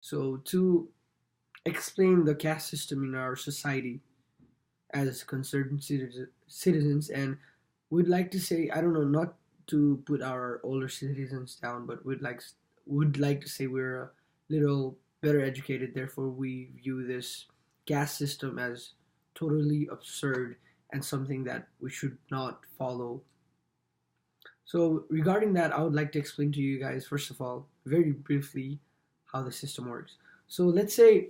So to explain the caste system in our society as concerned citizens, and we'd like to say, I don't know, not to put our older citizens down, but would like to say we're a little better educated. Therefore, we view this caste system as totally absurd and something that we should not follow. So regarding that, I would like to explain to you guys, first of all, very briefly, how the system works. So let's say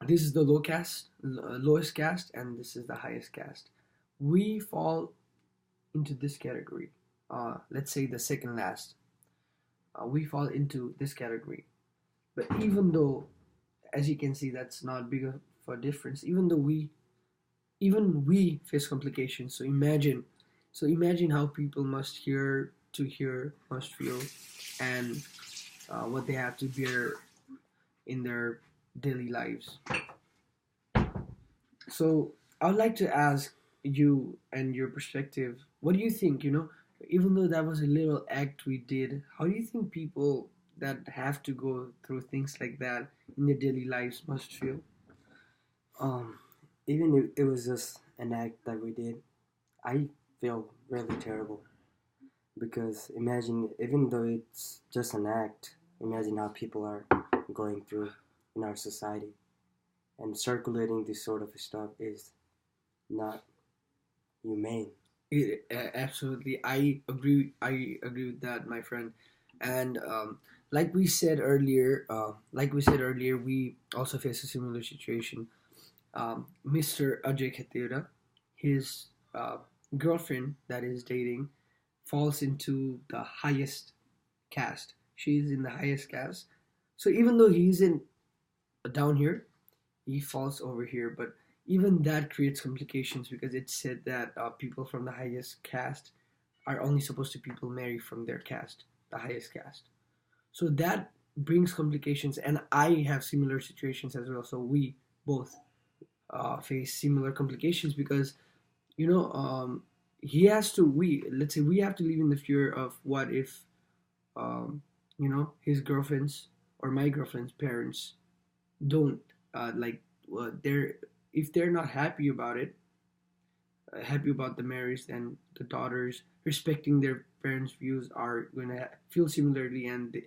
this is the lowest caste, and this is the highest caste. We fall into this category. Let's say the second last. We fall into this category. But even though, as you can see, that's not big of a difference. Even we face complications. So imagine how people must feel, and what they have to bear in their daily lives. So I would like to ask you and your perspective. What do you think? Even though that was a little act we did, how do you think people that have to go through things like that in their daily lives must feel? Um, Even if it was just an act that we did, I feel really terrible because imagine, even though it's just an act, imagine how people are going through in our society, and circulating this sort of stuff is not humane. Absolutely, I agree with that, my friend. And like we said earlier, we also face a similar situation. Mr. Ajay Khatira, his girlfriend that is dating falls into the highest caste. She's in the highest caste. So even though he's in down here, he falls over here. But even that creates complications because it's said that people from the highest caste are only supposed to people marry from their caste, the highest caste. So that brings complications, and I have similar situations as well. So we both face similar complications because you know he has to we let's say we have to live in the fear of what if his girlfriend's or my girlfriend's parents don't like they're if they're not happy about it, happy about the marriage, then the daughters respecting their parents views are going to feel similarly, and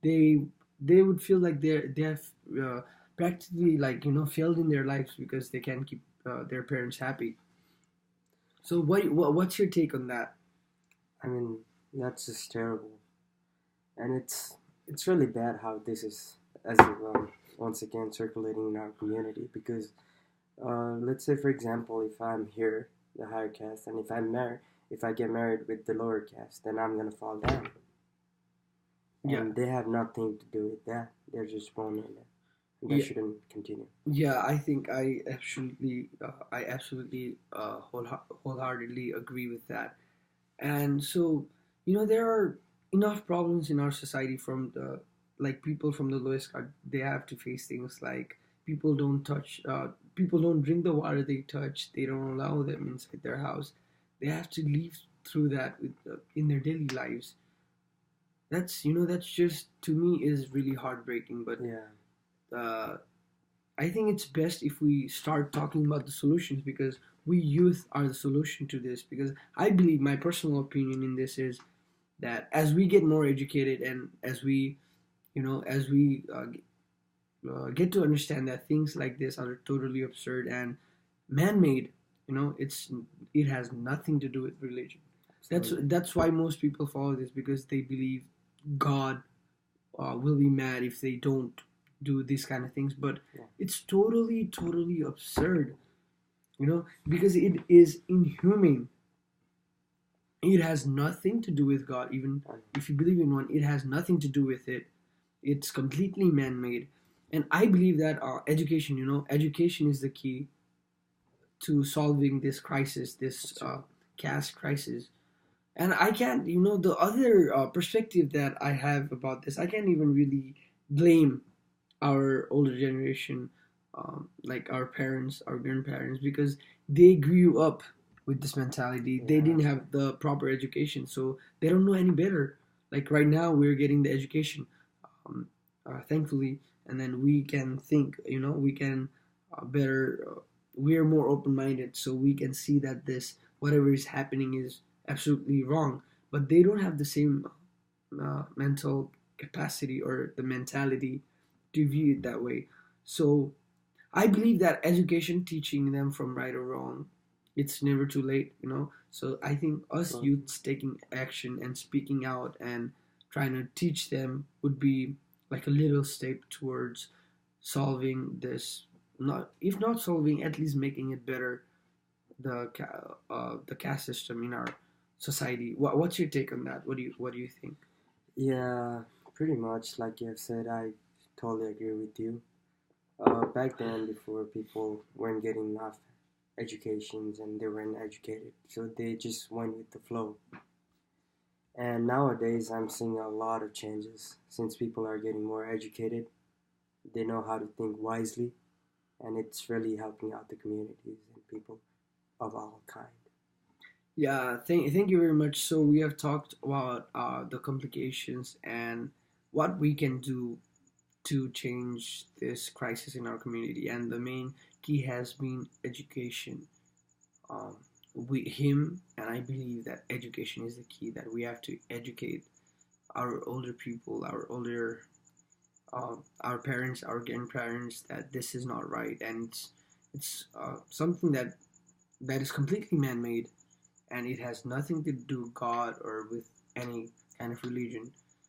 they they would feel like they have practically like failed in their lives because they can't keep their parents happy. So what's your take on that? I mean, that's just terrible, and it's really bad how this is as once again circulating in our community because let's say, for example, if I'm here, the higher caste, and if I get married with the lower caste, then I'm gonna fall down, Yeah. and they have nothing to do with that. They're just born in it, and that Yeah. shouldn't continue. Yeah, I think I absolutely wholeheartedly agree with that. And so, there are enough problems in our society from the like people from the lowest card. They have to face things like people don't drink the water they touch. They don't allow them inside their house. They have to live through that in their daily lives. That's just to me is really heartbreaking. But Yeah, uh, I think it's best if we start talking about the solutions because we youth are the solution to this. Because I believe my personal opinion in this is that as we get more educated and as we get to understand that things like this are totally absurd and man-made, it has nothing to do with religion. That's absolutely. that's why most people follow this because they believe God will be mad if they don't do these kind of things. But Yeah, it's totally absurd, because it is inhumane. It has nothing to do with God. Even I know. if you believe in one, it has nothing to do with it. It's completely man-made. And I believe that education is the key to solving this crisis, this That's right. caste crisis. And I can't, the other perspective that I have about this, I can't even really blame our older generation, like our parents, our grandparents, because they grew up with this mentality. They Yeah, didn't have the proper education, so they don't know any better. Like right now, we're getting the education. Um, thankfully, and then we can think, we can better, we are more open minded, so we can see that this whatever is happening is absolutely wrong. But they don't have the same mental capacity or the mentality to view it that way. So I believe that education, teaching them from right or wrong, it's never too late. So I think us Well, youths taking action and speaking out and trying to teach them would be like a little step towards solving this. Not if not solving, at least making it better. The caste system in our society. What's your take on that? What do you think? yeah, pretty much like you have said, I totally agree with you. Back then, before people weren't getting enough educations and they weren't educated, so they just went with the flow. And nowadays, I'm seeing a lot of changes since people are getting more educated. They know how to think wisely, and it's really helping out the communities and people of all kind. Yeah, thank you very much. So we have talked about the complications and what we can do to change this crisis in our community, and the main key has been education. Him and I believe that education is the key. That we have to educate our older people, our parents, our grandparents, that this is not right, and it's something that is completely man-made, and it has nothing to do with God or with any kind of religion.